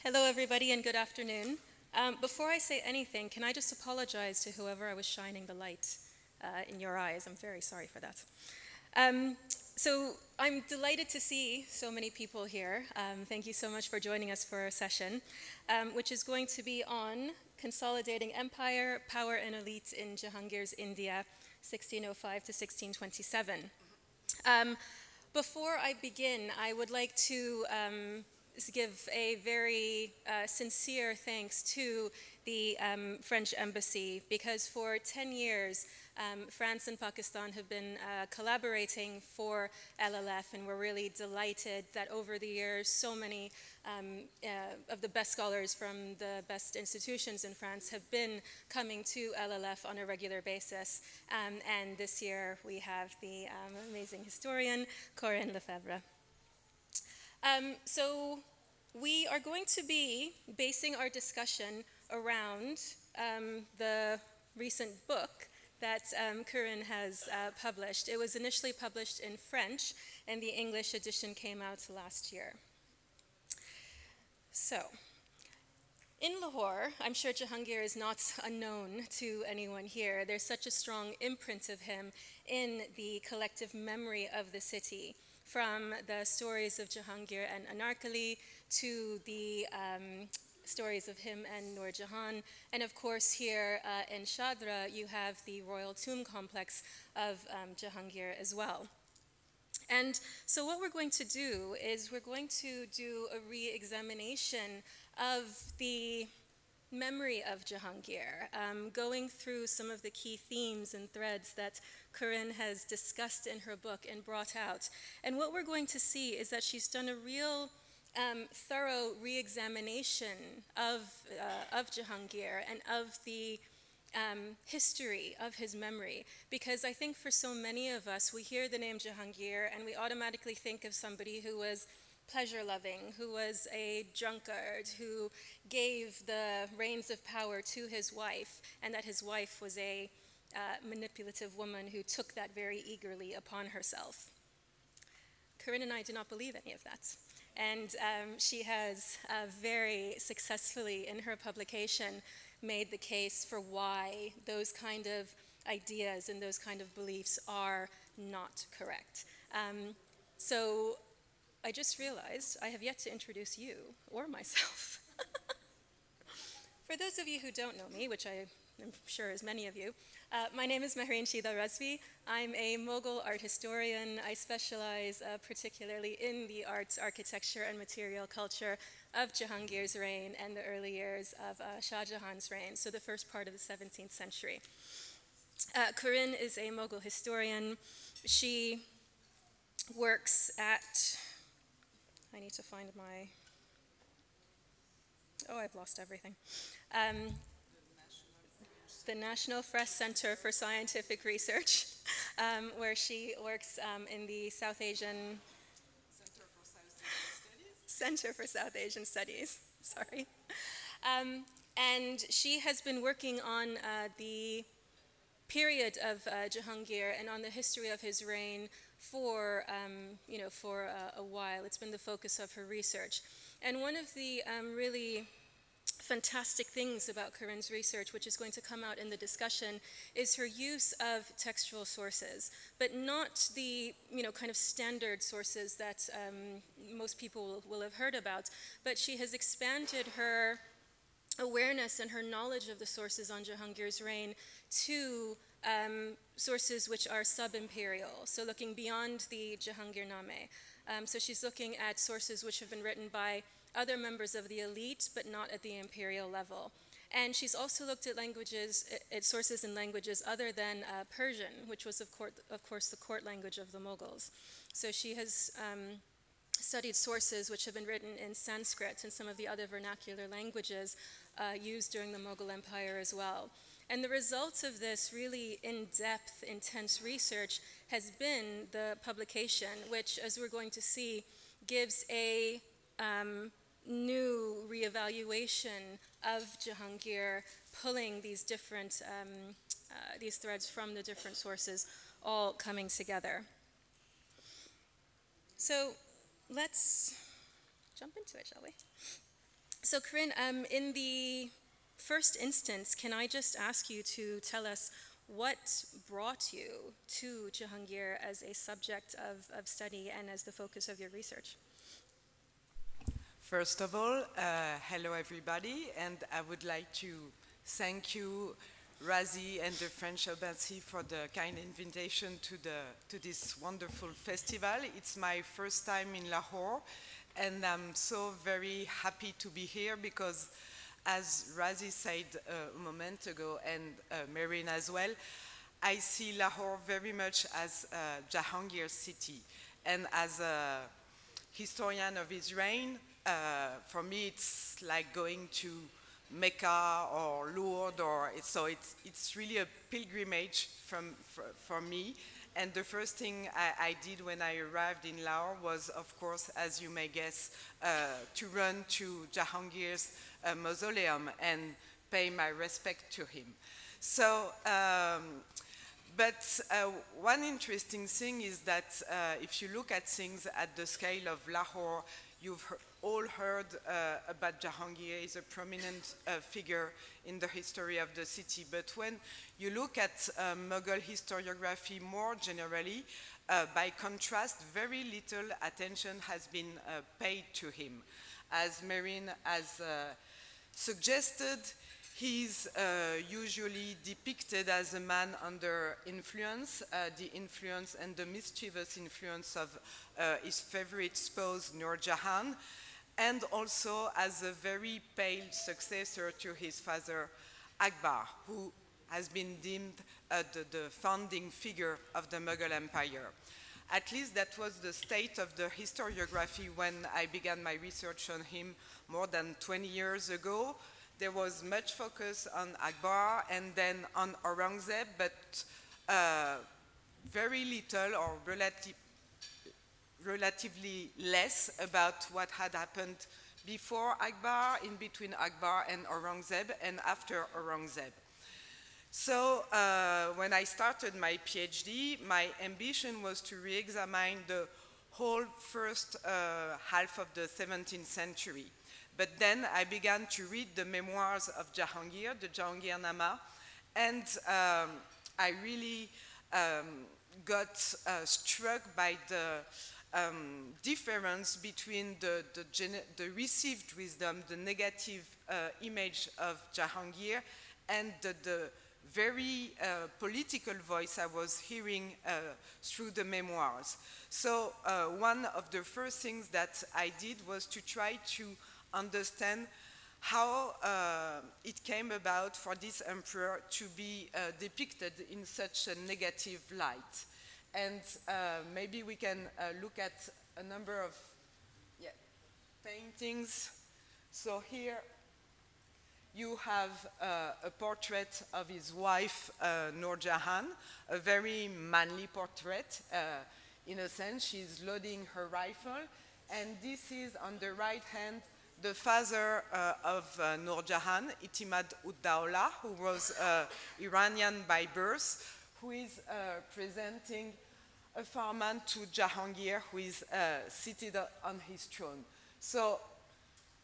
Hello, everybody, and good afternoon. Before I say anything, can I just apologize to whoever I was shining the light in your eyes? I'm very sorry for that. Um, so I'm delighted to see so many people here. Thank you so much for joining us for our session, which is going to be on Consolidating Empire, Power and Elite in Jahangir's India, 1605 to 1627. Before I begin, I would like to give a very sincere thanks to the French Embassy, because for 10 years, France and Pakistan have been collaborating for LLF, and we're really delighted that over the years, so many of the best scholars from the best institutions in France have been coming to LLF on a regular basis. And this year, we have the amazing historian, Corinne Lefèvre. So we are going to be basing our discussion around the recent book that Corinne has published. It was initially published in French, and the English edition came out last year. So, in Lahore, I'm sure Jahangir is not unknown to anyone here. There's such a strong imprint of him in the collective memory of the city, from the stories of Jahangir and Anarkali to the stories of him and Noor Jahan. And of course, here in Shadra, you have the royal tomb complex of Jahangir as well. And so what we're going to do is we're going to do a re-examination of the memory of Jahangir, going through some of the key themes and threads that Corinne has discussed in her book and brought out. And what we're going to see is that she's done a real thorough re-examination of Jahangir and of the history of his memory, because I think for so many of us, we hear the name Jahangir and we automatically think of somebody who was pleasure-loving, who was a drunkard, who gave the reins of power to his wife, and that his wife was a manipulative woman who took that very eagerly upon herself. Corinne and I do not believe any of that. And she has very successfully, in her publication, made the case for why those kind of ideas and those kind of beliefs are not correct. So I just realized I have yet to introduce you or myself. For those of you who don't know me, which I am sure is many of you, my name is Mehreen Chida-Razvi. I'm a Mughal art historian. I specialize particularly in the arts, architecture, and material culture of Jahangir's reign and the early years of Shah Jahan's reign, so the first part of the 17th century. Corinne is a Mughal historian. She works at, I need to find my, oh, I've lost everything. The National Fresh Center for Scientific Research, where she works in the South Asian Center for South Asian Studies, sorry. And she has been working on the period of Jahangir and on the history of his reign for, for a while. It's been the focus of her research. And one of the really fantastic things about Corinne's research, which is going to come out in the discussion, is her use of textual sources, but not the kind of standard sources that most people will have heard about, but she has expanded her awareness and her knowledge of the sources on Jahangir's reign to sources which are sub-imperial, so looking beyond the Jahangirname. So she's looking at sources which have been written by other members of the elite, but not at the imperial level. And she's also looked at languages, at sources in languages other than Persian, which was, of course, the court language of the Mughals. So she has studied sources which have been written in Sanskrit and some of the other vernacular languages used during the Mughal Empire as well. And the result of this really in-depth, intense research has been the publication, which, as we're going to see, gives a new reevaluation of Jahangir, pulling these different these threads from the different sources, all coming together. So let's jump into it, shall we? So Corinne, in the first instance, can I just ask you to tell us what brought you to Jahangir as a subject of study and as the focus of your research? First of all, hello everybody, and I would like to thank you, Razi and the French Embassy, for the kind invitation to this wonderful festival. It's my first time in Lahore, and I'm so very happy to be here because, as Razi said a moment ago, and Mehreen as well, I see Lahore very much as Jahangir's city, and as a historian of his reign, for me it's like going to Mecca or Lourdes, so it's really a pilgrimage for me. And the first thing I did when I arrived in Lahore was, of course, as you may guess, to run to Jahangir's mausoleum and pay my respect to him. So, but one interesting thing is that if you look at things at the scale of Lahore, you've all heard about Jahangir. He's a prominent figure in the history of the city. But when you look at Mughal historiography more generally, by contrast, very little attention has been paid to him. As Mehreen has suggested, he's usually depicted as a man under influence, the influence and the mischievous influence of his favorite spouse, Nur Jahan, and also as a very pale successor to his father, Akbar, who has been deemed the founding figure of the Mughal Empire. At least that was the state of the historiography when I began my research on him more than 20 years ago. There was much focus on Akbar and then on Aurangzeb, but very little or relatively less about what had happened before Akbar, in between Akbar and Aurangzeb, and after Aurangzeb. So when I started my PhD, my ambition was to re-examine the whole first half of the 17th century. But then I began to read the memoirs of Jahangir, the Jahangirnama, and I really got struck by the difference between the received wisdom, the negative image of Jahangir, and the very political voice I was hearing through the memoirs. So one of the first things that I did was to try to understand how it came about for this emperor to be depicted in such a negative light. And maybe we can look at a number of paintings. So here you have a portrait of his wife, Nur Jahan, a very manly portrait. In a sense, she's loading her rifle. And this is, on the right hand, the father of Nur Jahan, Itimad-ud-Dawla, who was Iranian by birth, who is presenting a farman to Jahangir, who is seated on his throne. So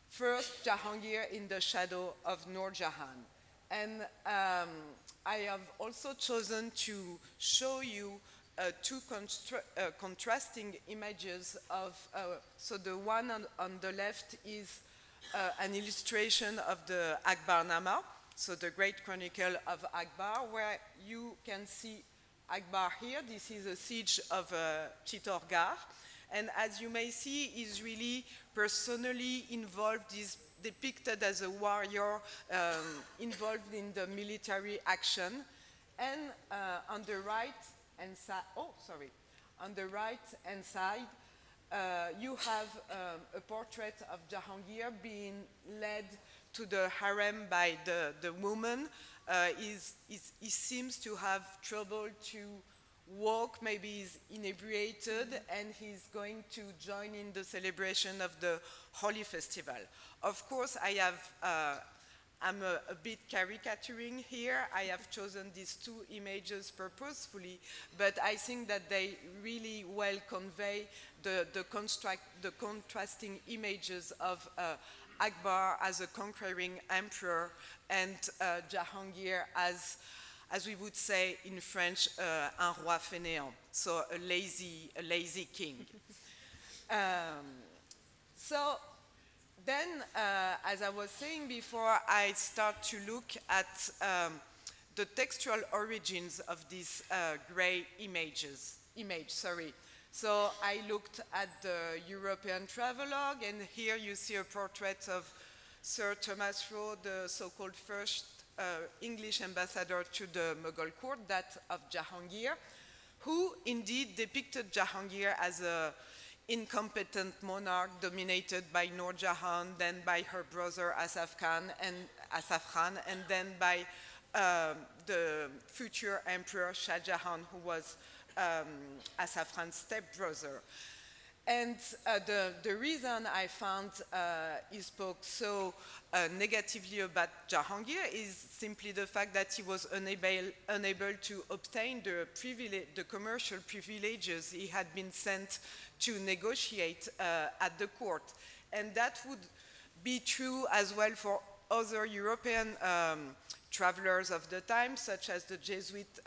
first, Jahangir in the shadow of Nur Jahan. And I have also chosen to show you two contrasting images of, so the one on the left is an illustration of the Akbarnama, so the great chronicle of Akbar, where you can see Akbar here. This is a siege of Chittorgarh. And as you may see, he's really personally involved. He's depicted as a warrior involved in the military action. And on the right hand side, on the right hand side, you have a portrait of Jahangir being led to the harem by the woman. He seems to have trouble to walk, maybe he's inebriated, and he's going to join in the celebration of the Holy Festival. Of course, I'm a bit caricaturing here. I have chosen these two images purposefully, but I think that they really well convey the contrasting images of Akbar as a conquering emperor, and Jahangir as we would say in French, un roi fainéant, so a lazy king. So then, as I was saying before, I start to look at the textual origins of these gray image. So I looked at the European travelogue, and here you see a portrait of Sir Thomas Roe, the so-called first English ambassador to the Mughal court, that of Jahangir, who indeed depicted Jahangir as an incompetent monarch dominated by Noor Jahan, then by her brother Asaf Khan, and then by the future emperor Shah Jahan, who was Asaf Khan's stepbrother. And the reason I found he spoke so negatively about Jahangir is simply the fact that he was unable to obtain the commercial privileges he had been sent to negotiate at the court. And that would be true as well for other European travelers of the time, such as the Jesuit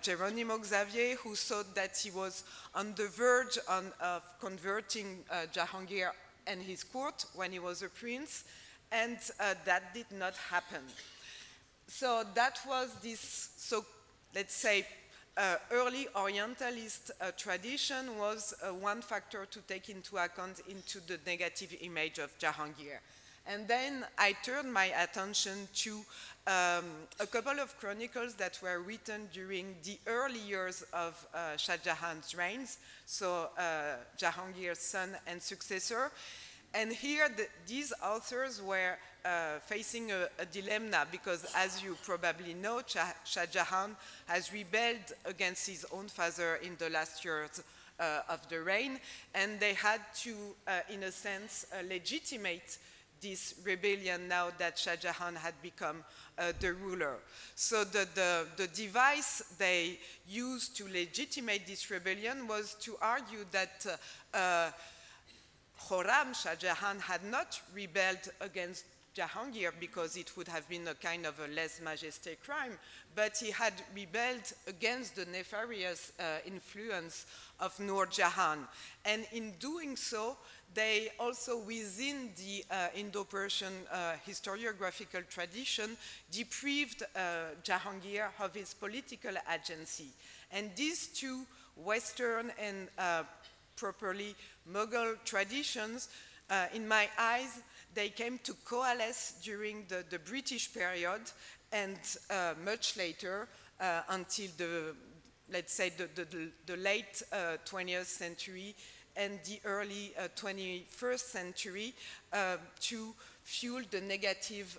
Geronimo Xavier, who thought that he was on the verge of converting Jahangir and his court when he was a prince, and that did not happen. So that was this, so let's say, early Orientalist tradition was one factor to take into account into the negative image of Jahangir. And then I turned my attention to a couple of chronicles that were written during the early years of Shah Jahan's reigns, so Jahangir's son and successor. And here, these authors were facing a dilemma, because as you probably know, Shah Jahan has rebelled against his own father in the last years of the reign, and they had to, in a sense, legitimate this rebellion now that Shah Jahan had become the ruler. So the device they used to legitimate this rebellion was to argue that Khorram, Shah Jahan, had not rebelled against Jahangir because it would have been a kind of a lèse-majesté crime, but he had rebelled against the nefarious influence of Noor Jahan. And in doing so, they also, within the Indo-Persian historiographical tradition, deprived Jahangir of his political agency. And these two Western and properly Mughal traditions, in my eyes, they came to coalesce during the British period, and much later, until let's say the late 20th century and the early 21st century, to fuel the negative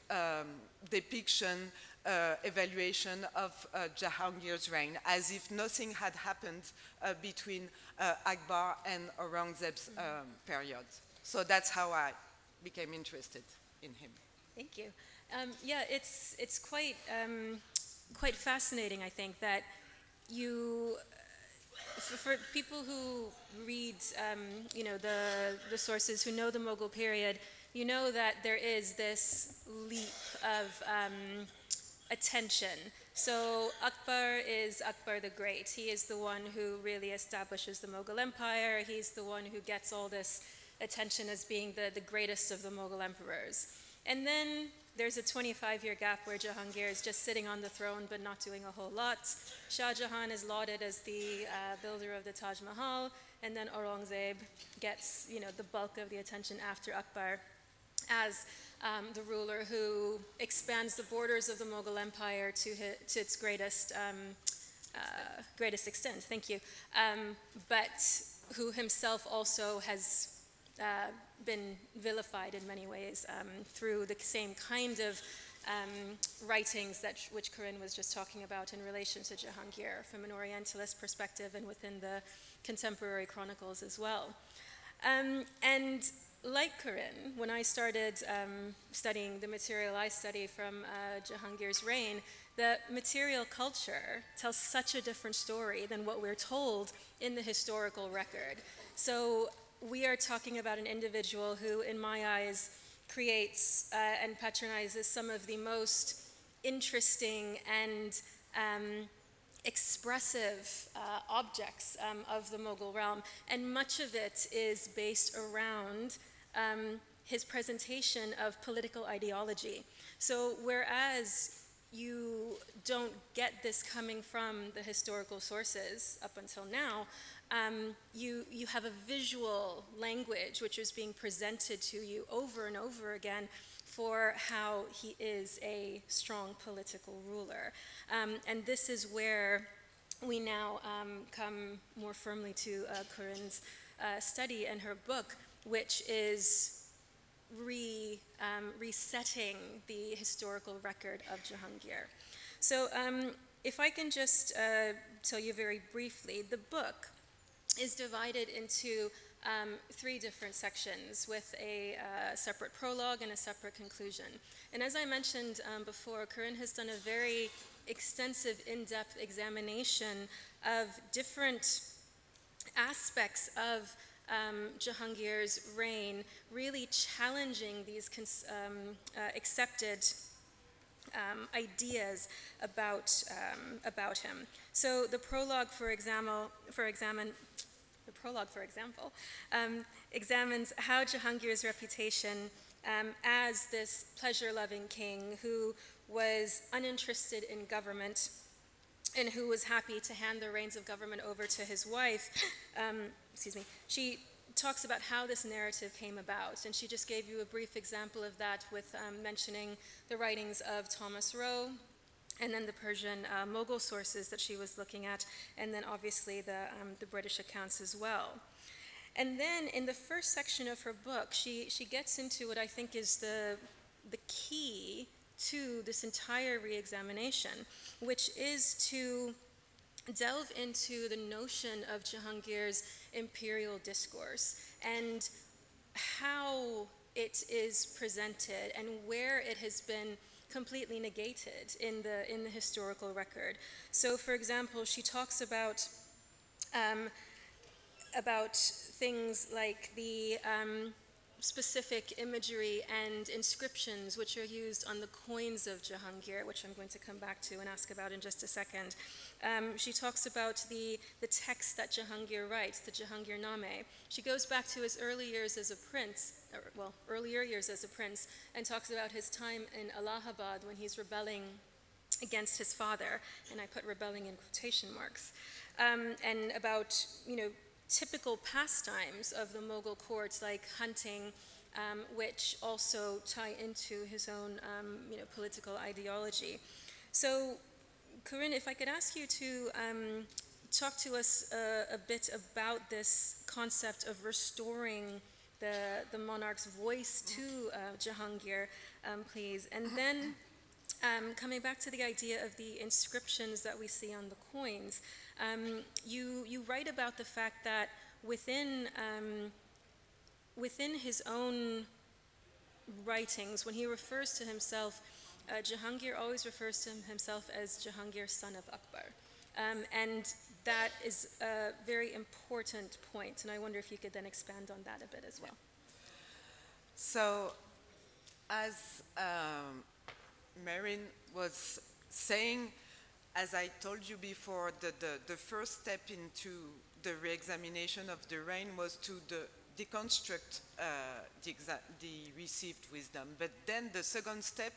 depiction, evaluation of Jahangir's reign, as if nothing had happened between Akbar and Aurangzeb's period. So that's how I became interested in him. Thank you. Yeah, it's quite fascinating, I think, that you, for people who read, you know, the sources, who know the Mughal period, you know that there is this leap of attention. So Akbar is Akbar the Great. He is the one who really establishes the Mughal Empire. He's the one who gets all this attention as being the greatest of the Mughal emperors. And then there's a 25-year gap where Jahangir is just sitting on the throne but not doing a whole lot. Shah Jahan is lauded as the builder of the Taj Mahal, and then Aurangzeb gets, you know, the bulk of the attention after Akbar as the ruler who expands the borders of the Mughal Empire to its greatest extent. Thank you. But who himself also has been vilified in many ways through the same kind of writings which Corinne was just talking about in relation to Jahangir from an Orientalist perspective and within the contemporary chronicles as well. And like Corinne, when I started studying the material I study from Jahangir's reign, the material culture tells such a different story than what we're told in the historical record. So we are talking about an individual who, in my eyes, creates and patronizes some of the most interesting and expressive objects of the Mughal realm, and much of it is based around his presentation of political ideology. So whereas you don't get this coming from the historical sources up until now, you have a visual language which is being presented to you over and over again for how he is a strong political ruler. And this is where we now come more firmly to Corinne's study and her book, which is resetting the historical record of Jahangir. So if I can just tell you very briefly, the book is divided into 3 different sections with a separate prologue and a separate conclusion. And as I mentioned before, Corinne has done a very extensive, in-depth examination of different aspects of Jahangir's reign, really challenging these accepted ideas about him. So the prologue, for example, examines how Jahangir's reputation as this pleasure-loving king who was uninterested in government and who was happy to hand the reins of government over to his wife, she talks about how this narrative came about, and she just gave you a brief example of that with mentioning the writings of Thomas Rowe, and then the Persian Mughal sources that she was looking at, and then obviously the British accounts as well. And then in the first section of her book, she gets into what I think is the key to this entire re-examination, which is to delve into the notion of Jahangir's imperial discourse and how it is presented and where it has been completely negated in the historical record. So, for example, she talks about things like the specific imagery and inscriptions which are used on the coins of Jahangir, which I'm going to come back to and ask about in just a second. She talks about the text that Jahangir writes, the Jahangirname. She goes back to his earlier years as a prince, and talks about his time in Allahabad when he's rebelling against his father, and I put rebelling in quotation marks, and about, typical pastimes of the Mughal courts, like hunting, which also tie into his own, political ideology. So, Corinne, if I could ask you to talk to us a bit about this concept of restoring the monarch's voice to Jahangir, please. And then coming back to the idea of the inscriptions that we see on the coins, you write about the fact that within his own writings, when he refers to himself, Jahangir always refers to himself as Jahangir, son of Akbar. And that is a very important point, and I wonder if you could then expand on that a bit as well. So, as Mehreen was saying, as I told you before, the first step into the re-examination of the reign was to deconstruct the received wisdom. But then the second step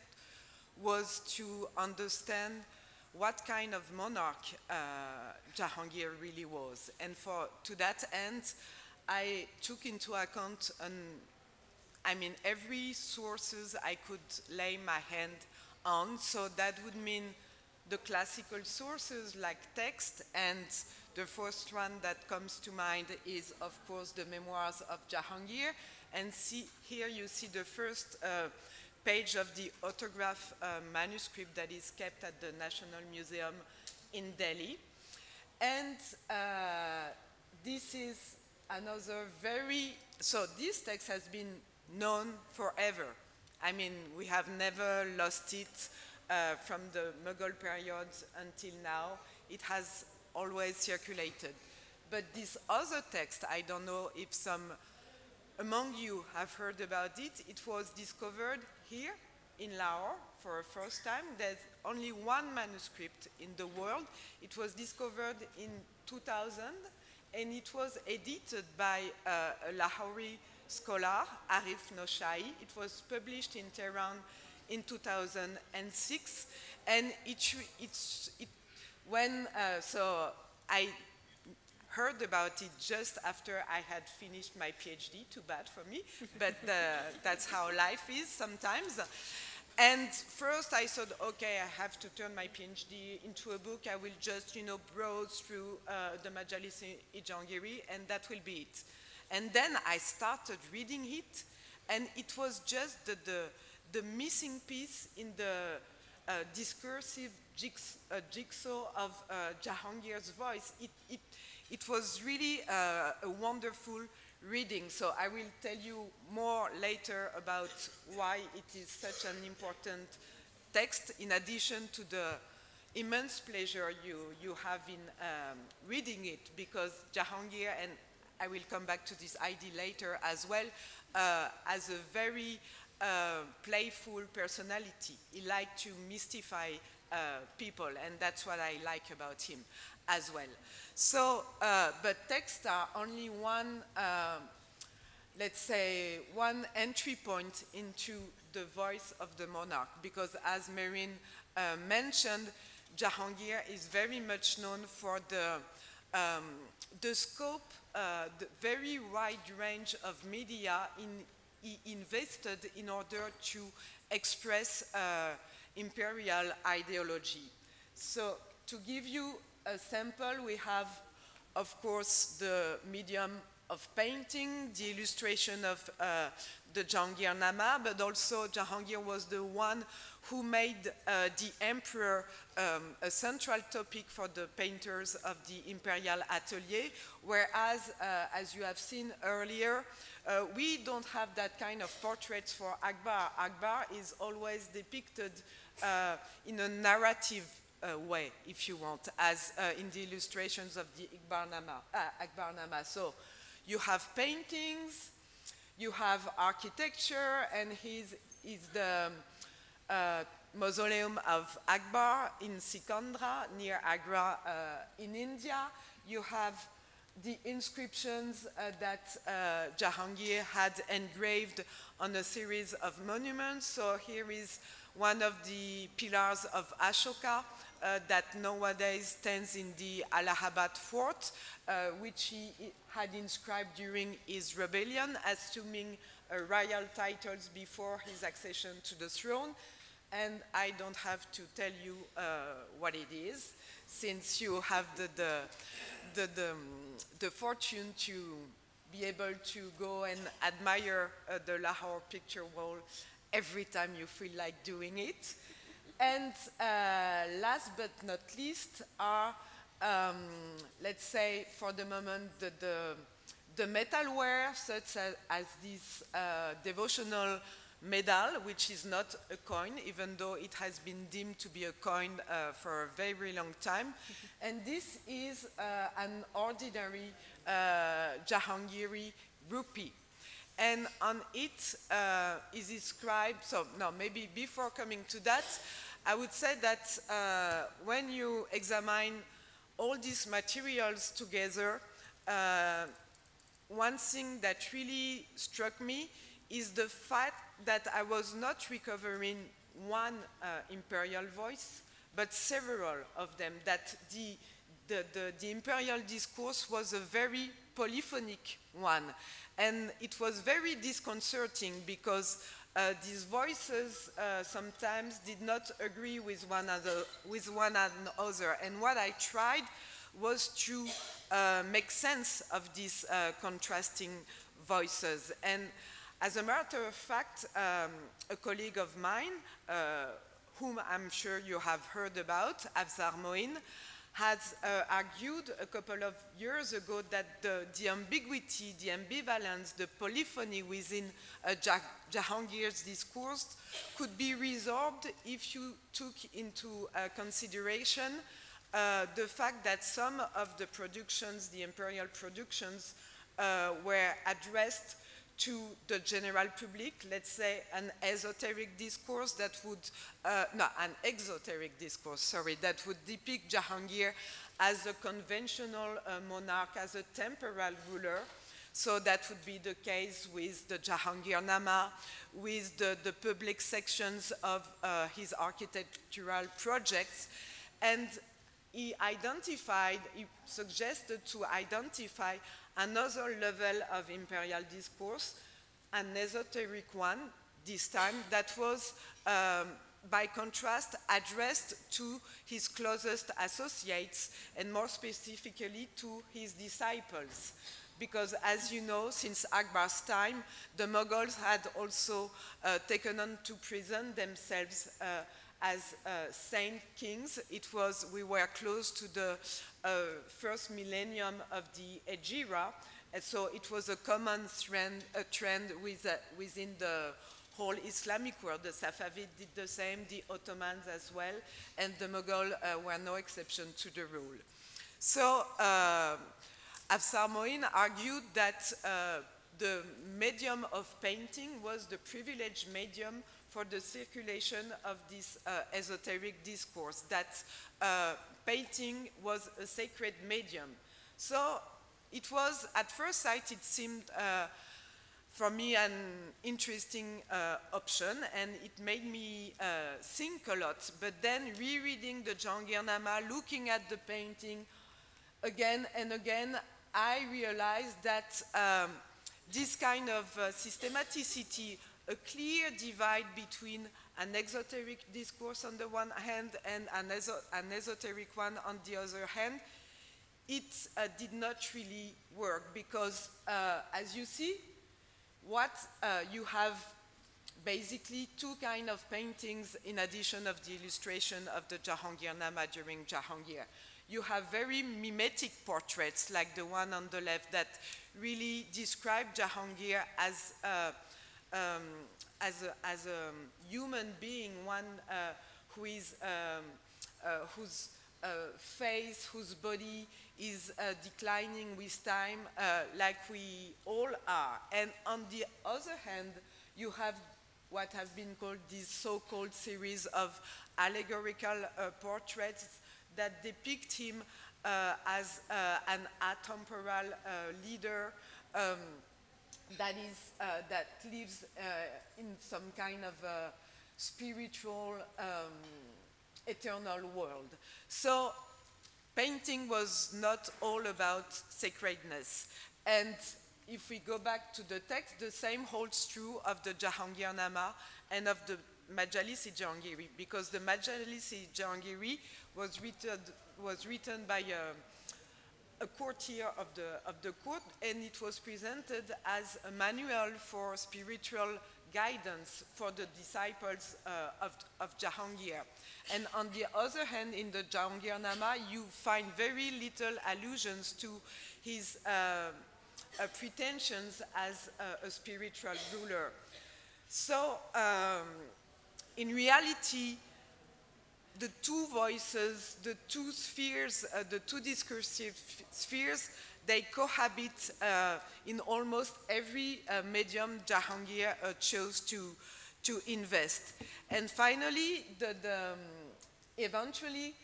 was to understand what kind of monarch Jahangir really was. And to that end, I took into account every sources I could lay my hand on. So that would mean the classical sources like text, and the first one that comes to mind is, of course, the memoirs of Jahangir. And here you see the first page of the autograph manuscript that is kept at the National Museum in Delhi. And this is another so this text has been known forever. We have never lost it from the Mughal period until now. It has always circulated. But this other text, I don't know if some among you have heard about it. It was discovered here in Lahore for the first time. There's only one manuscript in the world. It was discovered in 2000, and it was edited by a Lahori scholar, Arif Noshai. It was published in Tehran in 2006, and so I heard about it just after I had finished my PhD. Too bad for me, but that's how life is sometimes. And first I thought, okay, I have to turn my PhD into a book. I will just, browse through the Majalis-e Jahangiri, and that will be it. And then I started reading it, and it was just the missing piece in the discursive jigsaw of Jahangir's voice. It was really a wonderful reading. So I will tell you more later about why it is such an important text, in addition to the immense pleasure you have in reading it, because Jahangir, and I will come back to this idea later as well, has a very playful personality. He liked to mystify people, and that's what I like about him as well. So, but texts are only one, let's say, one entry point into the voice of the monarch, because as Mehreen mentioned, Jahangir is very much known for the scope, the very wide range of media he invested in order to express imperial ideology. So to give you a sample, we have, of course, the medium of painting, the illustration of the Jahangirnama, but also Jahangir was the one who made the emperor a central topic for the painters of the imperial atelier, whereas, as you have seen earlier, we don't have that kind of portraits for Akbar. Akbar is always depicted in a narrative way, if you want, as in the illustrations of the Akbarnama. So you have paintings, you have architecture, and he's the mausoleum of Akbar in Sikandra, near Agra in India. You have the inscriptions that Jahangir had engraved on a series of monuments. So here is one of the pillars of Ashoka that nowadays stands in the Allahabad fort, which he had inscribed during his rebellion, assuming royal titles before his accession to the throne. And I don't have to tell you what it is, since you have the fortune to be able to go and admire the Lahore picture wall every time you feel like doing it. And last but not least are, let's say, for the moment, the metalware, such as this devotional medal, which is not a coin, even though it has been deemed to be a coin for a very, very long time. And this is an ordinary Jahangiri rupee. And on it is inscribed, so no, maybe before coming to that, I would say that when you examine all these materials together, one thing that really struck me is the fact that I was not recovering one imperial voice, but several of them, that the imperial discourse was a very polyphonic one. And it was very disconcerting because these voices sometimes did not agree with one another. And what I tried was to make sense of these contrasting voices. And as a matter of fact, a colleague of mine, whom I'm sure you have heard about, Afzar Moin, has argued a couple of years ago that the ambiguity, the ambivalence, the polyphony within Jahangir's discourse could be resolved if you took into consideration the fact that some of the productions, the imperial productions, were addressed to the general public, let's say an esoteric discourse that would, an exoteric discourse, sorry, that would depict Jahangir as a conventional monarch, as a temporal ruler. So that would be the case with the Jahangirnama, with the public sections of his architectural projects. And he suggested to identify another level of imperial discourse, an esoteric one, this time, that was, by contrast, addressed to his closest associates, and more specifically to his disciples. Because, as you know, since Akbar's time, the Mughals had also taken on to present themselves as saint kings. We were close to the first millennium of the Hejira, and so it was a common trend within the whole Islamic world. The Safavids did the same, the Ottomans as well, and the Mughals were no exception to the rule. So Afsar Moin argued that the medium of painting was the privileged medium for the circulation of this esoteric discourse, that painting was a sacred medium. So it was, at first sight, it seemed for me an interesting option, and it made me think a lot. But then rereading the Jahangirnama, looking at the painting again and again, I realized that this kind of systematicity, a clear divide between an exoteric discourse on the one hand and an esoteric one on the other hand, it did not really work, because as you see, you have basically two kinds of paintings in addition of the illustration of the Jahangirnama during Jahangir. You have very mimetic portraits like the one on the left that really describe Jahangir as a human being, one whose face, whose body is declining with time, like we all are. And on the other hand, you have what have been called this so-called series of allegorical portraits that depict him as an atemporal leader that lives in some kind of spiritual, eternal world. So painting was not all about sacredness. And if we go back to the text, the same holds true of the Jahangirnama and of the Majalisi Jahangiri, because the Majalisi Jahangiri was written by a courtier of the court, and it was presented as a manual for spiritual guidance for the disciples of Jahangir. And on the other hand, in the Jahangirnama, you find very little allusions to his pretensions as a spiritual ruler. So, in reality, the two voices, the two spheres, the two discursive spheres, they cohabit in almost every medium Jahangir chose to invest. And finally, eventually,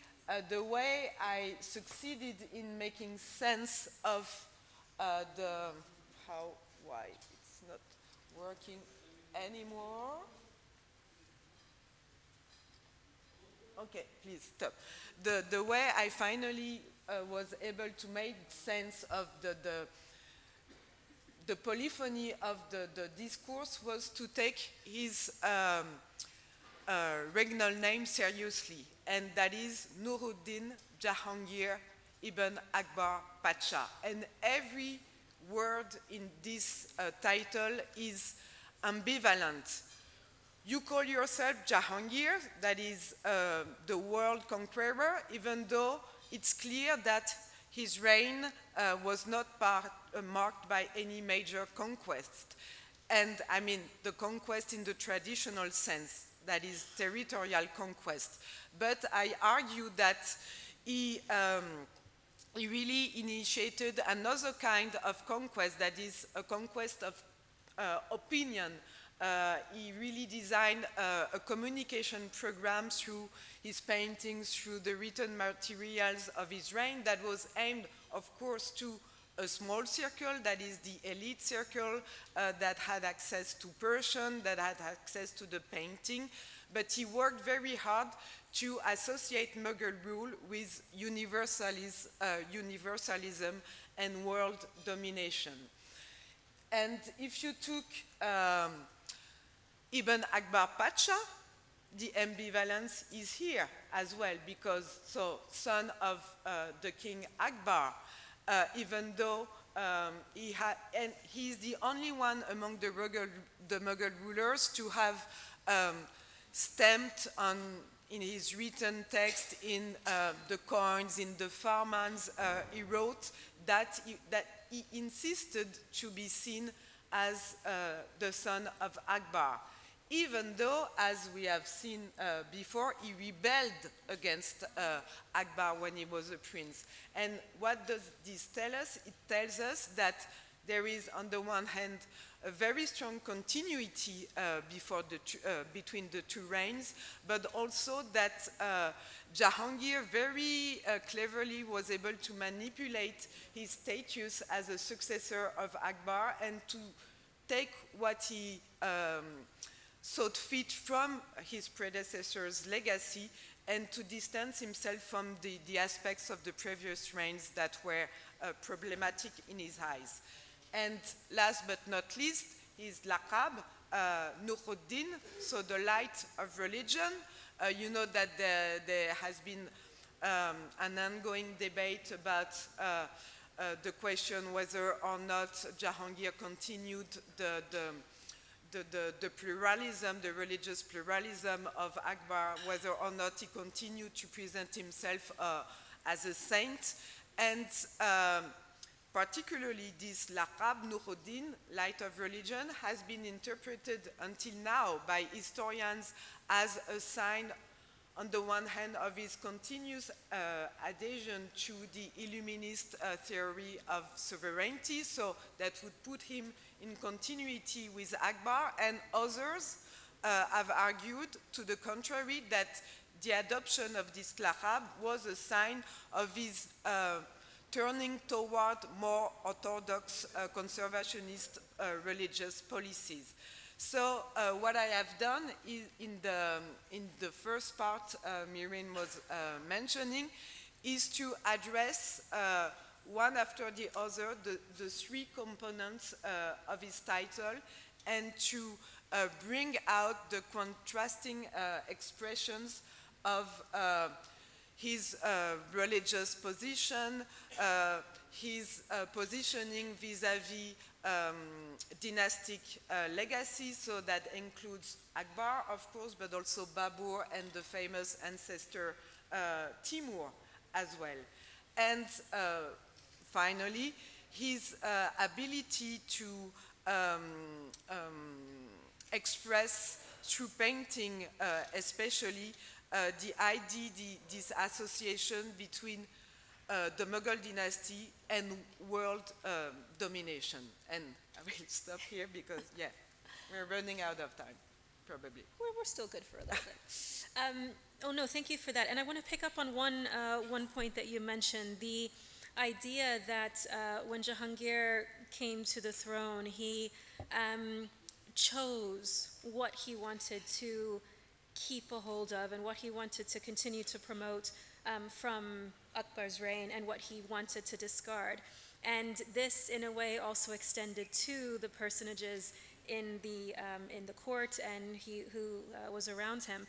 the way I succeeded in making sense of why it's not working anymore. Okay, please stop. The way I finally was able to make sense of the polyphony of the discourse was to take his regnal name seriously, and that is Nuruddin Jahangir ibn Akbar Pacha. And every word in this title is ambivalent. You call yourself Jahangir, that is the world conqueror, even though it's clear that his reign was not marked by any major conquest. And I mean the conquest in the traditional sense, that is territorial conquest. But I argue that he really initiated another kind of conquest, that is a conquest of opinion. He really designed a communication program through his paintings, through the written materials of his reign that was aimed, of course, to a small circle, that is the elite circle, that had access to Persian, that had access to the painting. But he worked very hard to associate Mughal rule with universalism and world domination. And if you took Ibn Akbar Pacha, the ambivalence is here as well, because, so, son of the King Akbar, even though and he's the only one among the Mughal rulers to have stamped on, in his written text, in the coins, in the farmans, he wrote that he insisted to be seen as the son of Akbar, even though, as we have seen before, he rebelled against Akbar when he was a prince. And what does this tell us? It tells us that there is, on the one hand, a very strong continuity between the two reigns, but also that Jahangir very cleverly was able to manipulate his status as a successor of Akbar and to take what he thought fit from his predecessor's legacy and to distance himself from the aspects of the previous reigns that were problematic in his eyes. And last but not least, his laqab, Nuruddin, so the light of religion. You know that there has been an ongoing debate about the question whether or not Jahangir continued the pluralism, the religious pluralism of Akbar, whether or not he continued to present himself as a saint. And particularly this laqab, Nuruddin, light of religion, has been interpreted until now by historians as a sign, on the one hand, of his continuous adhesion to the Illuminist theory of sovereignty, so that would put him in continuity with Akbar, and others have argued to the contrary, that the adoption of this laqab was a sign of his turning toward more orthodox conservationist religious policies. So what I have done is in the first part Mehreen was mentioning is to address one after the other the three components of his title and to bring out the contrasting expressions of his religious position, his positioning vis-à-vis dynastic legacy, so that includes Akbar, of course, but also Babur and the famous ancestor Timur as well. And finally, his ability to express through painting especially the idea, this association between the Mughal dynasty and world domination. And I will stop here because, yeah, we're running out of time, probably. We're still good for a little bit. Oh, no, thank you for that. And I want to pick up on one point that you mentioned, the idea that when Jahangir came to the throne, he chose what he wanted to keep a hold of and what he wanted to continue to promote from Akbar's reign and what he wanted to discard. And this, in a way, also extended to the personages in the court and who was around him.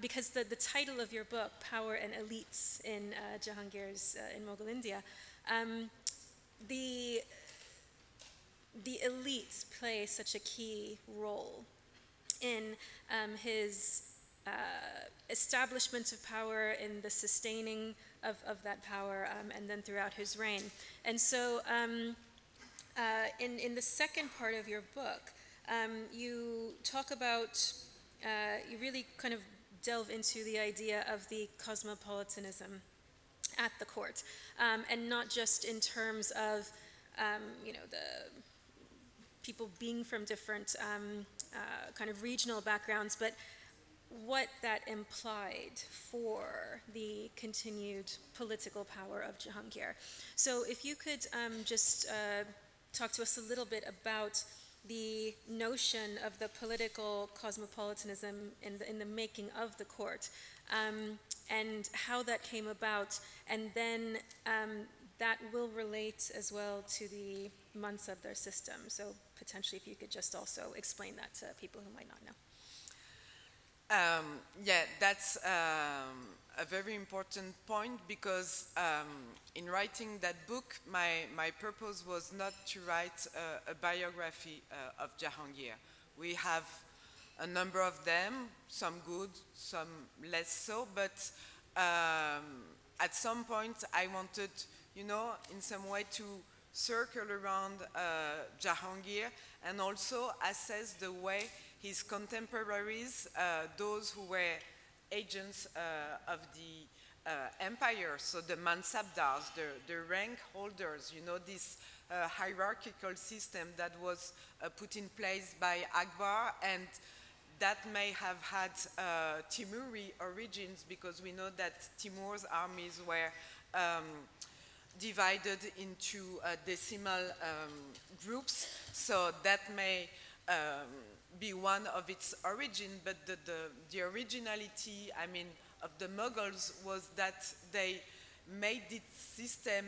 Because the title of your book, Power and Elites in Jahangir's, in Mughal India, the elites play such a key role in his establishment of power, in the sustaining of that power, and then throughout his reign. And so in the second part of your book, you talk about, you really kind of delve into the idea of the cosmopolitanism at the court, and not just in terms of, you know, the people being from different kind of regional backgrounds, but what that implied for the continued political power of Jahangir. So if you could just talk to us a little bit about the notion of the political cosmopolitanism in the making of the court, and how that came about, and then that will relate as well to the Mansabdar system. So potentially if you could just also explain that to people who might not know. Yeah, that's a very important point, because in writing that book, my purpose was not to write a biography of Jahangir. We have a number of them, some good, some less so, but at some point I wanted, you know, in some way to circle around Jahangir and also assess the way his contemporaries, those who were agents of the empire, so the Mansabdars, the rank holders, you know, this hierarchical system that was put in place by Akbar, and that may have had Timuri origins, because we know that Timur's armies were divided into decimal groups, so that may be one of its origin, but the originality, I mean, of the Mughals was that they made this system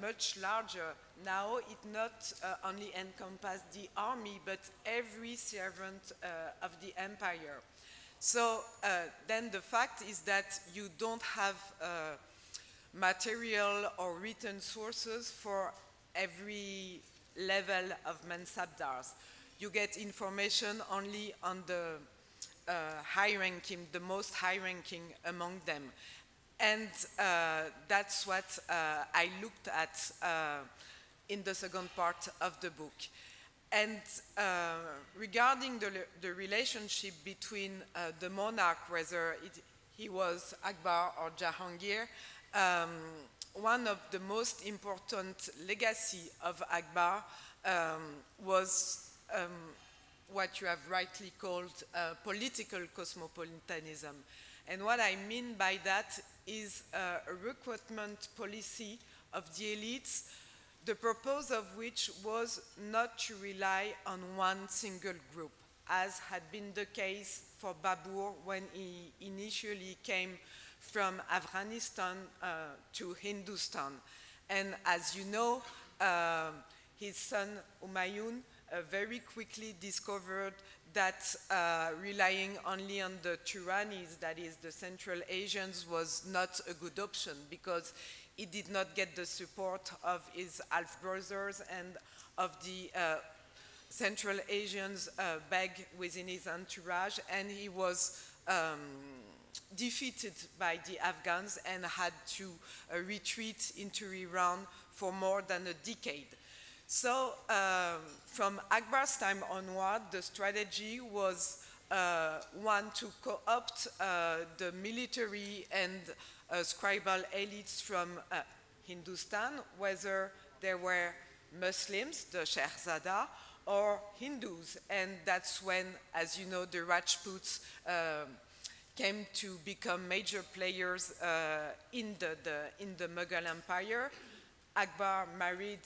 much larger. Now it not only encompassed the army, but every servant of the empire. So then the fact is that you don't have material or written sources for every level of Mansabdars. You get information only on the high-ranking, the most high-ranking among them. And that's what I looked at in the second part of the book. And regarding the relationship between the monarch, whether he was Akbar or Jahangir, one of the most important legacy of Akbar was what you have rightly called political cosmopolitanism. And what I mean by that is a recruitment policy of the elites, the purpose of which was not to rely on one single group, as had been the case for Babur when he initially came from Afghanistan to Hindustan. And as you know, his son Humayun very quickly discovered that relying only on the Turanis, that is the Central Asians, was not a good option, because he did not get the support of his half-brothers and of the Central Asians beg within his entourage, and he was defeated by the Afghans and had to retreat into Iran for more than a decade. So from Akbar's time onward, the strategy was one, to co-opt the military and scribal elites from Hindustan, whether they were Muslims, the Shehzada, or Hindus. And that's when, as you know, the Rajputs came to become major players in the Mughal Empire. Akbar married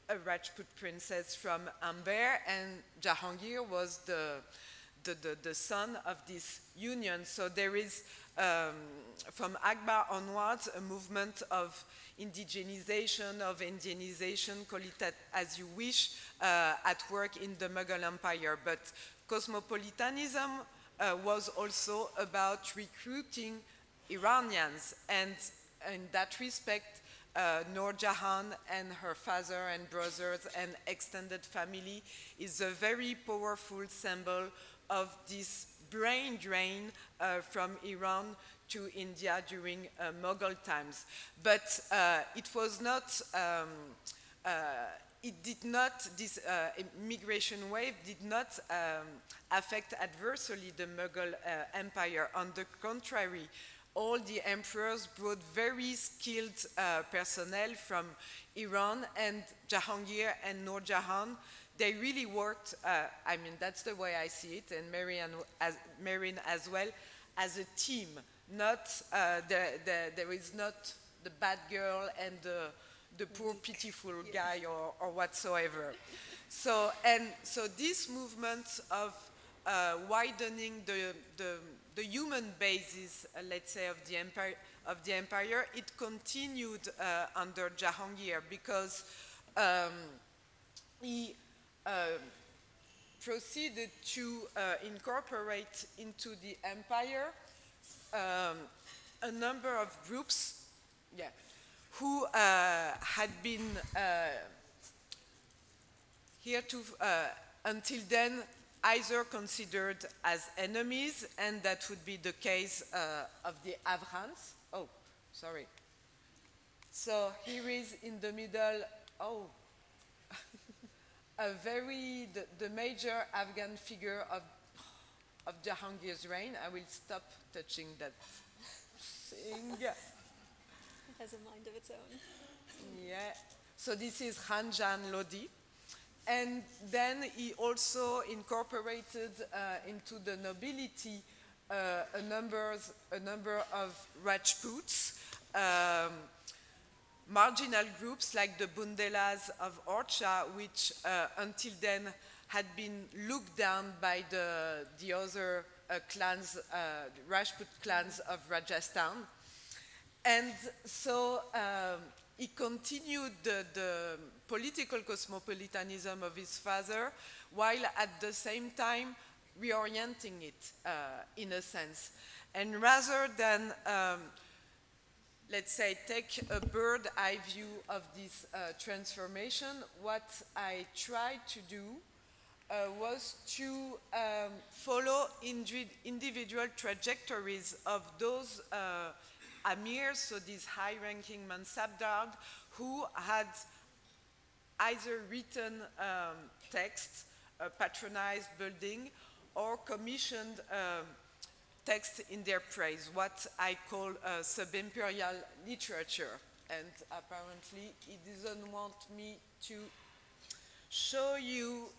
a Rajput princess from Amber, and Jahangir was the son of this union. So there is, from Akbar onwards, a movement of indigenization, of Indianization, call it as you wish, at work in the Mughal Empire. But cosmopolitanism was also about recruiting Iranians, and in that respect, Noor Jahan and her father and brothers and extended family is a very powerful symbol of this brain drain from Iran to India during Mughal times. But it was not, this migration wave did not affect adversely the Mughal Empire. On the contrary, all the emperors brought very skilled personnel from Iran, and Jahangir and Noor Jahan, they really worked, I mean, that's the way I see it, and Mehreen as well, as a team. Not, there is not the bad girl and the poor pitiful guy or whatsoever. So this movement of widening the human basis, let's say, of the empire, it continued under Jahangir, because he proceeded to incorporate into the empire a number of groups, who had been until then either considered as enemies, and that would be the case of the Afghans. Oh, sorry. So here is in the middle, the major Afghan figure of Jahangir's reign. I will stop touching that thing. It has a mind of its own. Yeah. So this is Khanjan Lodi. And then he also incorporated into the nobility a number of Rajputs, marginal groups like the Bundelas of Orcha, which until then had been looked down by the other clans, Rajput clans of Rajasthan. And so he continued the political cosmopolitanism of his father, while at the same time reorienting it in a sense. And rather than, let's say, take a bird-eye view of this transformation, what I tried to do was to follow individual trajectories of those amirs, so these high-ranking mansabdar, who had either written texts, patronized building, or commissioned texts in their praise, what I call sub-imperial literature. And apparently he doesn't want me to show you,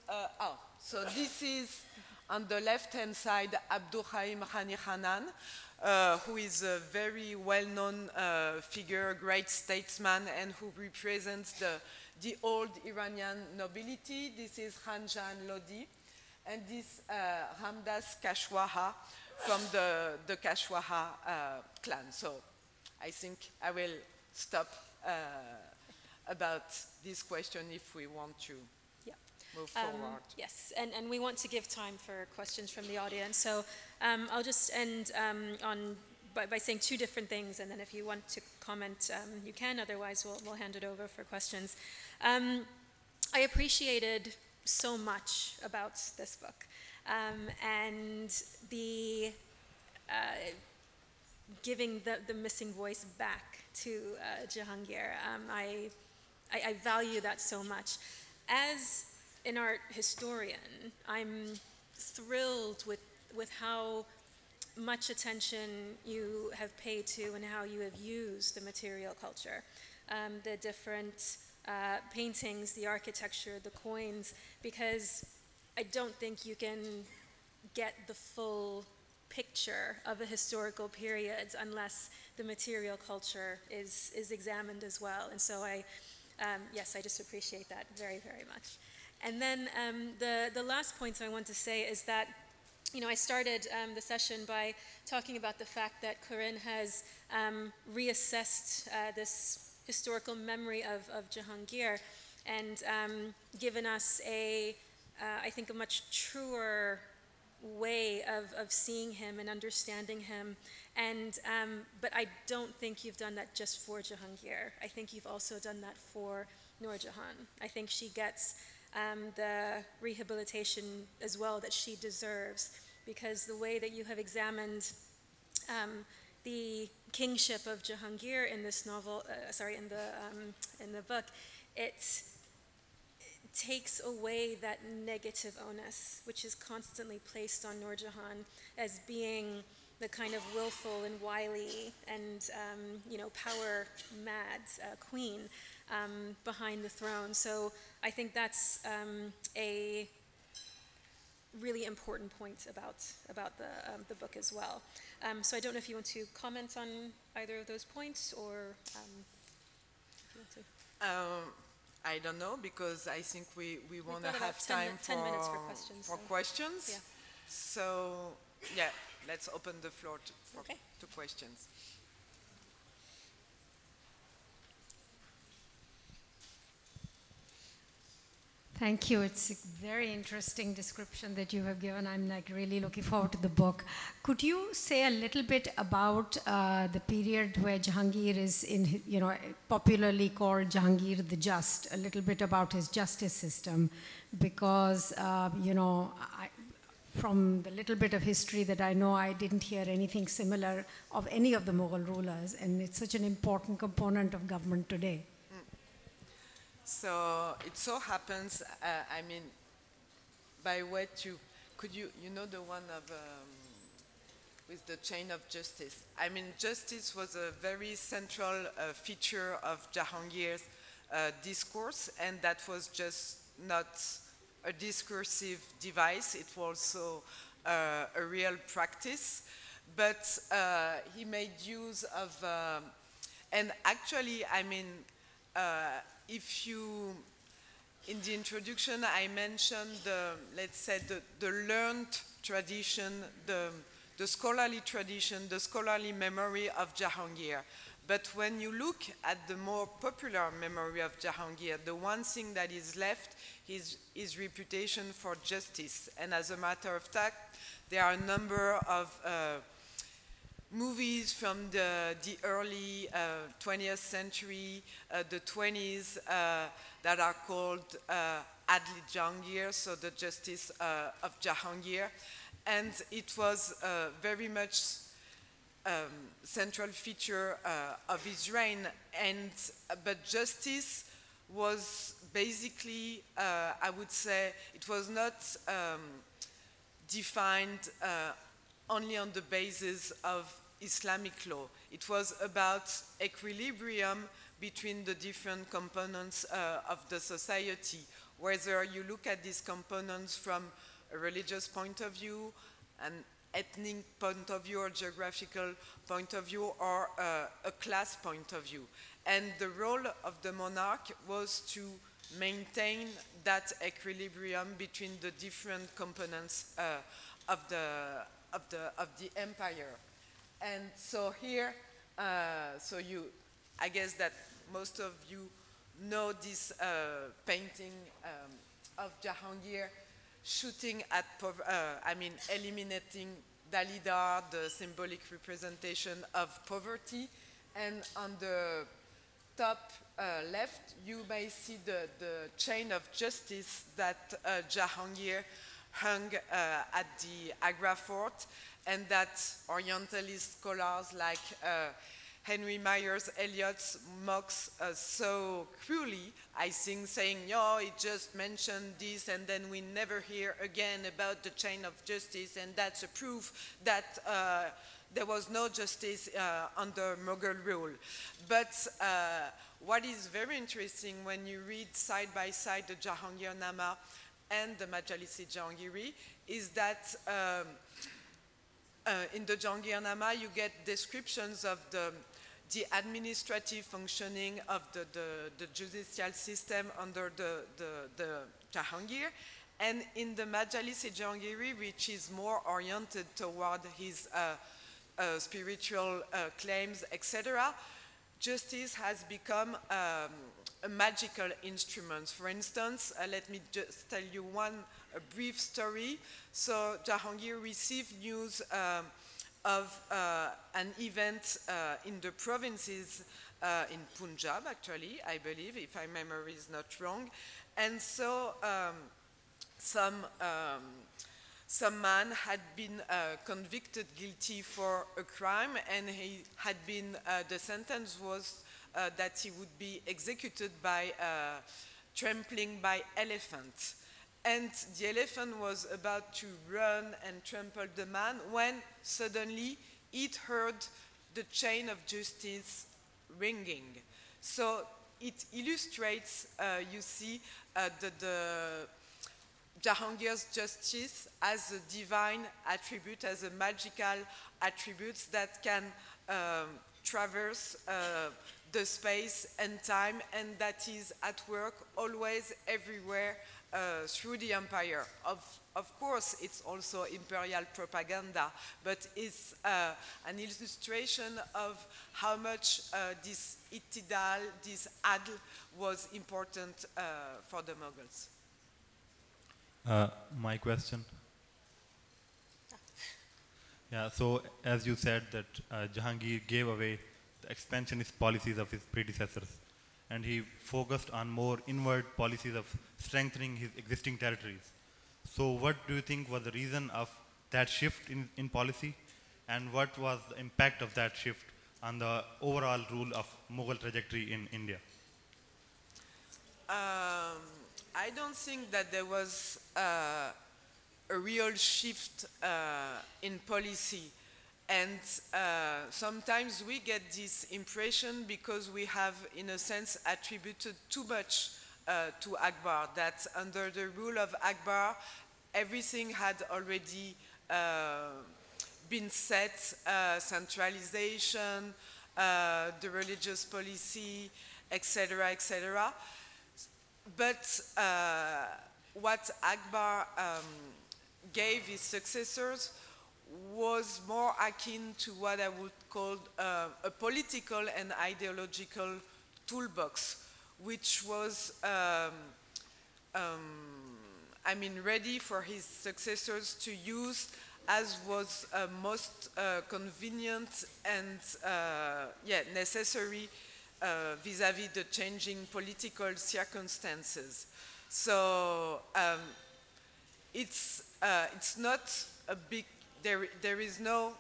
so this is on the left-hand side, Abdurrahim Khani Khanan, who is a very well-known figure, great statesman, and who represents the old Iranian nobility. This is Khanjan Lodi, and this Ramdas Kashwaha from the Kashwaha clan. So I think I will stop about this question if we want to move forward. Yes, and we want to give time for questions from the audience. So I'll just end by saying two different things, and then if you want to comment, you can. Otherwise, we'll hand it over for questions. I appreciated so much about this book, and the giving the missing voice back to Jahangir. I value that so much. As an art historian, I'm thrilled with how much attention you have paid to and how you have used the material culture, the different paintings, the architecture, the coins, because I don't think you can get the full picture of a historical period unless the material culture is examined as well. And so yes, I just appreciate that very, very much. And then the last point I want to say is that, I started the session by talking about the fact that Corinne has reassessed this historical memory of Jahangir and given us I think, a much truer way of seeing him and understanding him. And but I don't think you've done that just for Jahangir. I think you've also done that for Noor Jahan. I think she gets the rehabilitation as well that she deserves, because the way that you have examined the kingship of Jahangir in this novel, in the book, it takes away that negative onus, which is constantly placed on Noor Jahan as being the kind of willful and wily and power mad queen behind the throne. So I think that's a really important point about the book as well. So I don't know if you want to comment on either of those points, or if you want to. I don't know, because I think we want to have 10 time 10 minutes for questions. Questions. Yeah. So, yeah, let's open the floor Okay. to questions. Thank you. It's a very interesting description that you have given. I'm like really looking forward to the book. Could you say a little bit about the period where Jahangir is in, popularly called Jahangir the Just, a little bit about his justice system, because, from the little bit of history that I know, I didn't hear anything similar of any of the Mughal rulers, and it's such an important component of government today. So it so happens, by what you know the one of, with the chain of justice. Justice was a very central feature of Jahangir's discourse, and that was just not a discursive device, it was also a real practice. But he made use of, and actually, if you, in the introduction, I mentioned let's say the learned tradition, the scholarly tradition, the scholarly memory of Jahangir. But when you look at the more popular memory of Jahangir, the one thing that is left is his reputation for justice. And as a matter of fact, there are a number of movies from the early 20th century, the 20s, that are called Adli Jahangir, so the justice of Jahangir. And it was very much central feature of his reign. But justice was basically, I would say, it was not defined only on the basis of Islamic law. It was about equilibrium between the different components of the society, whether you look at these components from a religious point of view, an ethnic point of view, or geographical point of view, or a class point of view. And the role of the monarch was to maintain that equilibrium between the different components of the empire. And so here, I guess that most of you know this painting of Jahangir shooting at, eliminating Dalida, the symbolic representation of poverty. And on the top left, you may see the chain of justice that Jahangir hung at the Agra fort, and that Orientalist scholars like Henry Myers Eliot mocks so cruelly, I think, saying, it just mentioned this, and then we never hear again about the chain of justice, and that's a proof that there was no justice under Mughal rule. But what is very interesting when you read side by side the Jahangir-Nama and the Majalis-e-Jahangiri is that in the Jahangir-Nama you get descriptions of the administrative functioning of the judicial system under the Jahangir. And in the Majalis-e-Jahangiri, which is more oriented toward his spiritual claims, etc., justice has become a magical instrument. For instance, let me just tell you a brief story. So Jahangir received news of an event in the provinces, in Punjab, actually, I believe, if my memory is not wrong. And so some man had been convicted guilty for a crime, and he had been, the sentence was that he would be executed by trampling by elephant. And the elephant was about to run and trample the man when suddenly it heard the chain of justice ringing. So it illustrates, you see, the Jahangir's justice as a divine attribute, as a magical attribute that can traverse the space and time, and that is at work always, everywhere, through the empire. Of course, it's also imperial propaganda, but it's an illustration of how much this ittidal, this adl, was important for the Mughals. My question. Yeah, so as you said that Jahangir gave away the expansionist policies of his predecessors, and he focused on more inward policies of strengthening his existing territories. So what do you think was the reason of that shift in policy, and what was the impact of that shift on the overall rule of Mughal trajectory in India? I don't think that there was a real shift in policy. And sometimes we get this impression because we have, in a sense, attributed too much to Akbar, that under the rule of Akbar, everything had already been set, centralization, the religious policy, etc., etc. But what Akbar gave his successors was more akin to what I would call a political and ideological toolbox, which was, ready for his successors to use as was most convenient and necessary vis-à-vis the changing political circumstances. So it's not a big, there is no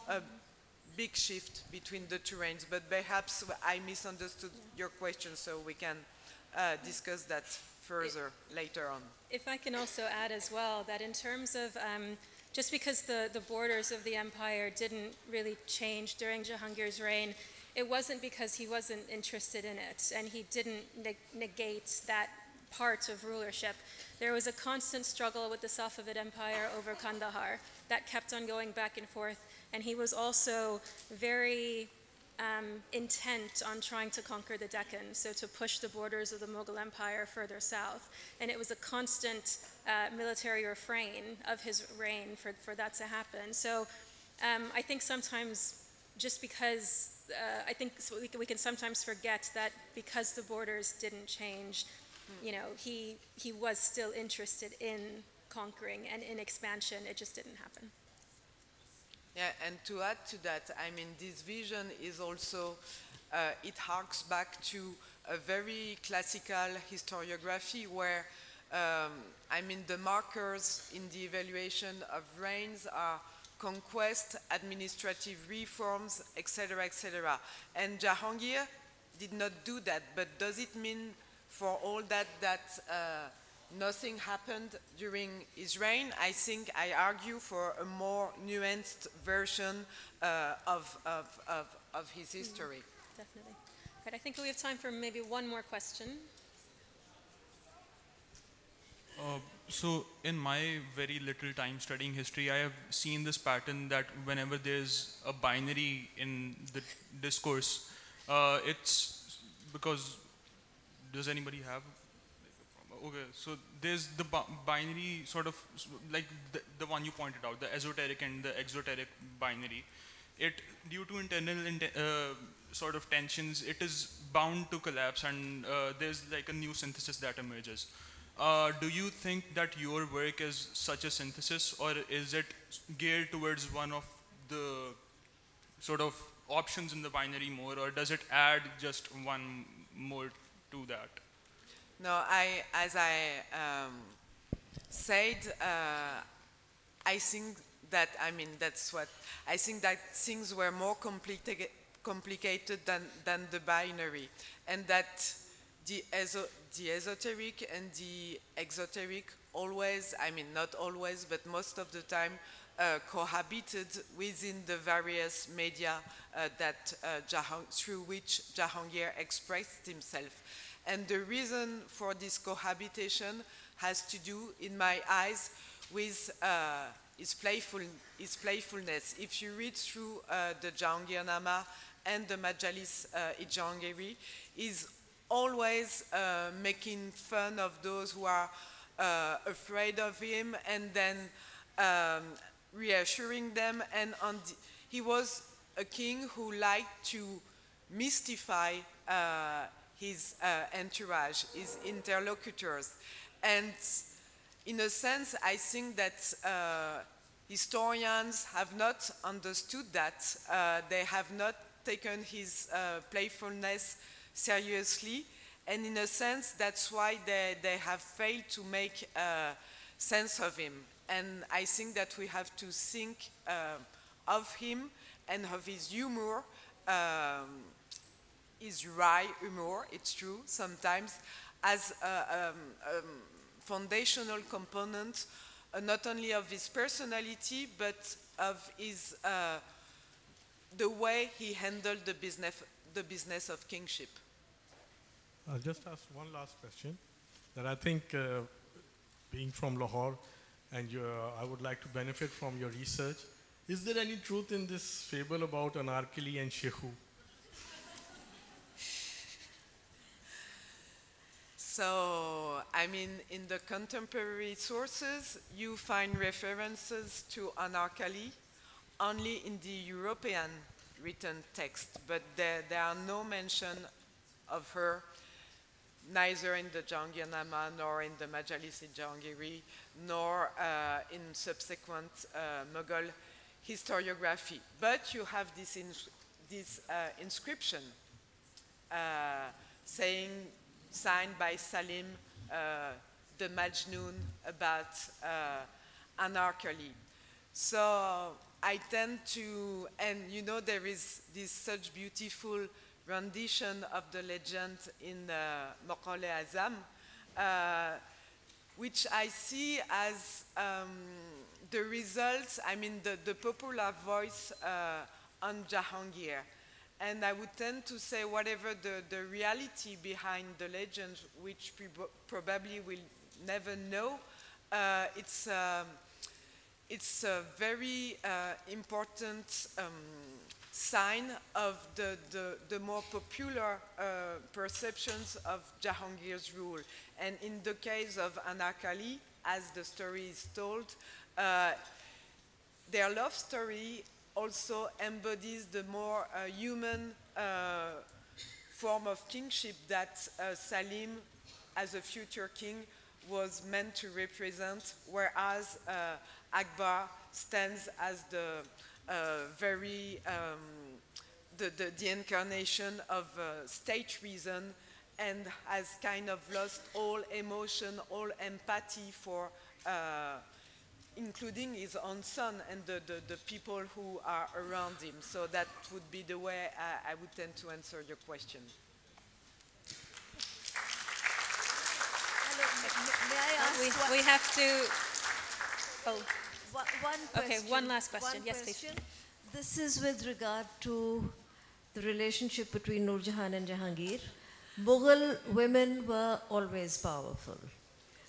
big shift between the two reigns, but perhaps I misunderstood your question, so we can discuss that further later on. If I can also add as well that in terms of just because the borders of the empire didn't really change during Jahangir's reign, it wasn't because he wasn't interested in it, and he didn't negate that part of rulership. There was a constant struggle with the Safavid Empire over Kandahar that kept on going back and forth, and he was also very intent on trying to conquer the Deccan, so to push the borders of the Mughal Empire further south. And it was a constant military refrain of his reign for that to happen. So I think sometimes just because, I think we can sometimes forget that because the borders didn't change, you know, he was still interested in conquering and in expansion. It just didn't happen. Yeah, and to add to that, I mean, this vision is also, it harks back to a very classical historiography where, the markers in the evaluation of reigns are conquest, administrative reforms, etc., etc. And Jahangir did not do that, but does it mean for all that nothing happened during his reign? I think I argue for a more nuanced version of his history. Definitely. Right, I think we have time for maybe one more question. So in my very little time studying history, I have seen this pattern that whenever there's a binary in the discourse, it's because, does anybody have? Okay, so there's the binary sort of, like the one you pointed out, the esoteric and the exoteric binary. It, due to internal sort of tensions, it is bound to collapse, and there's like a new synthesis that emerges. Do you think that your work is such a synthesis, or is it geared towards one of the sort of options in the binary more, or does it add just one more to that? No, as I said, I think that, that's what, I think that things were more complicated than the binary, and that the esoteric and the exoteric always, not always, but most of the time, cohabited within the various media through which Jahangir expressed himself. And the reason for this cohabitation has to do, in my eyes, with his playfulness. If you read through the Jahangirnama and the Majalis-i-Jahangiri, he's always making fun of those who are afraid of him, and then reassuring them. And he was a king who liked to mystify his entourage, his interlocutors. And in a sense, I think that historians have not understood that. They have not taken his playfulness seriously. And in a sense, that's why they have failed to make sense of him. And I think that we have to think of him and of his humor, his wry humor, it's true, sometimes, as a foundational component, not only of his personality, but of his, the way he handled the business of kingship. I'll just ask one last question. That I think, being from Lahore, and I would like to benefit from your research. Is there any truth in this fable about Anarkali and Shehu? So, I mean, in the contemporary sources, you find references to Anarkali only in the European written text, but there are no mention of her, neither in the Jahangirnama, nor in the Majalis-i-Jahangiri, nor in subsequent Mughal historiography. But you have this inscription signed by Salim, the Majnun, about Anarkali. So I tend to, and you know, there is this such beautiful rendition of the legend in Mughal Azam, which I see as the results, I mean, the popular voice on Jahangir. And I would tend to say whatever the reality behind the legend, which probably we'll never know, it's a very important sign of the more popular perceptions of Jahangir's rule. And in the case of Anarkali, as the story is told, their love story also embodies the more human form of kingship that Salim, as a future king, was meant to represent, whereas Akbar stands as the the incarnation of state reason, and has kind of lost all emotion, all empathy for including his own son and the people who are around him. So that would be the way I would tend to answer your question. Hello, may I ask we have to, oh, one question? okay, one last question. Yes, please. This is with regard to the relationship between Nur Jahan and Jahangir. Mughal women were always powerful.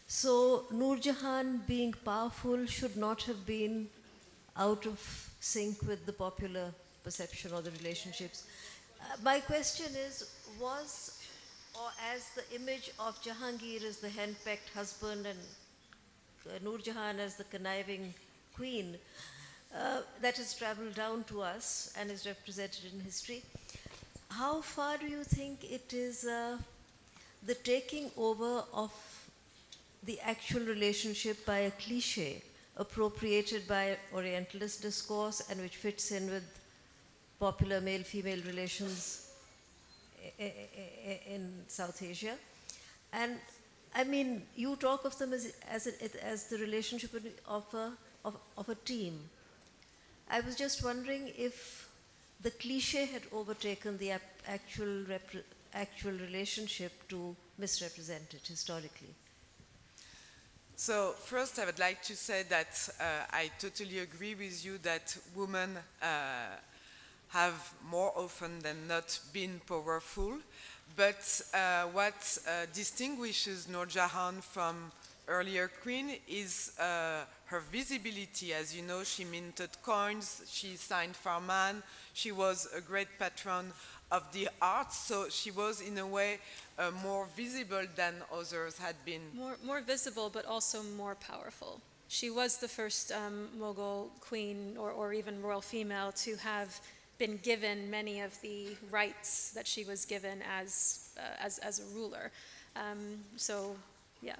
So Nur Jahan being powerful should not have been out of sync with the popular perception or the relationships. My question is, or as the image of Jahangir as the henpecked husband and Nur Jahan as the conniving queen, that has traveled down to us and is represented in history, how far do you think it is the taking over of the actual relationship by a cliche appropriated by Orientalist discourse and which fits in with popular male-female relations in South Asia? And I mean, you talk of them as the relationship of a team. I was just wondering if the cliche had overtaken the actual relationship to misrepresent it historically. So first, I would like to say that I totally agree with you that women have more often than not been powerful. But what distinguishes Noor Jahan from earlier queen is her visibility. As you know, she minted coins, she signed farman, she was a great patron of the arts, so she was in a way more visible than others had been. More visible, but also more powerful. She was the first Mughal queen or even royal female to have been given many of the rights that she was given as a ruler. So, yeah,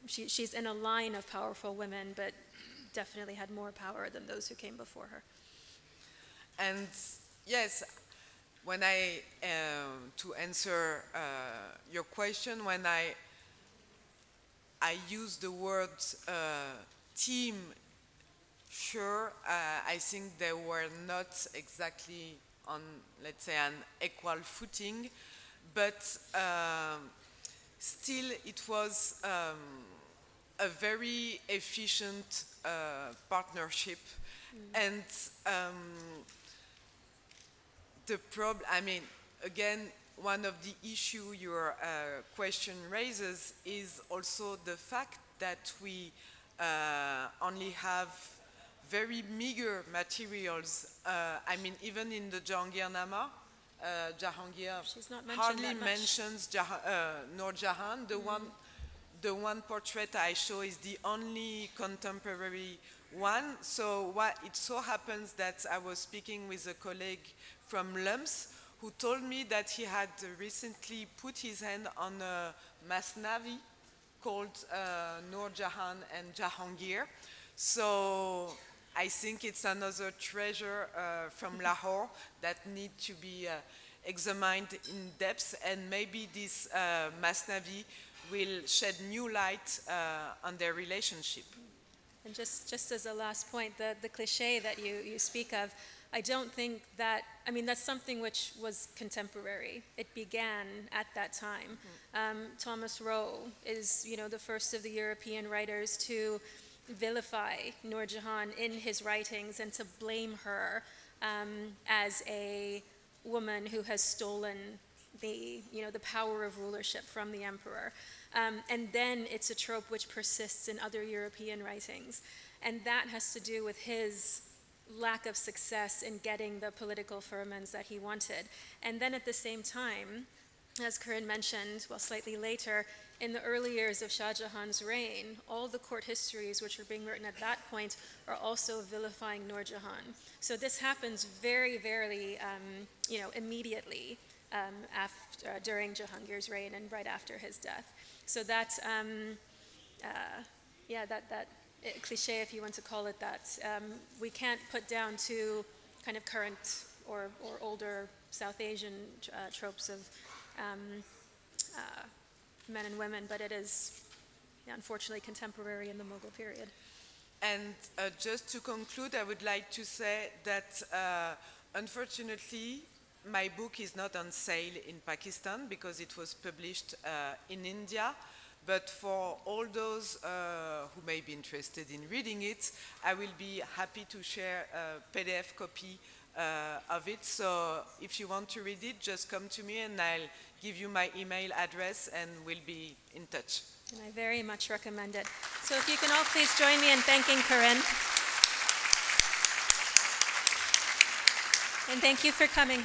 she's in a line of powerful women, but definitely had more power than those who came before her. And yes, when I, to answer your question, when I use the word team, sure, I think they were not exactly on, let's say, an equal footing, but still it was a very efficient partnership. And the problem, I mean, again, one of the issue your question raises is also the fact that we only have very meager materials. I mean, even in the Jahangirnama, Jahangir hardly mentions Noor Jahan. The one portrait I show is the only contemporary one. So it so happens that I was speaking with a colleague from Lums who told me that he had recently put his hand on a Masnavi called Noor Jahan and Jahangir. So I think it's another treasure from Lahore that need to be examined in depth, and maybe this Masnavi will shed new light on their relationship. And just as a last point, the cliche that you speak of, I don't think that, I mean, that's something which was contemporary. It began at that time. Thomas Rowe is, the first of the European writers to vilify Noor Jahan in his writings and to blame her as a woman who has stolen the power of rulership from the emperor. And then it's a trope which persists in other European writings. And that has to do with his lack of success in getting the political firmans that he wanted. And then at the same time, as Corinne mentioned, well, slightly later, in the early years of Shah Jahan's reign, all the court histories which are being written at that point are also vilifying Noor Jahan. So this happens very, very, immediately during Jahangir's reign and right after his death. So that, that cliche, if you want to call it that, we can't put down to kind of current or older South Asian tropes of men and women, but it is unfortunately contemporary in the Mughal period. And just to conclude, I would like to say that unfortunately my book is not on sale in Pakistan because it was published in India. But for all those who may be interested in reading it, I will be happy to share a PDF copy of it. So if you want to read it, just come to me and I'll give you my email address and we'll be in touch. And I very much recommend it. So if you can all please join me in thanking Corinne. And thank you for coming.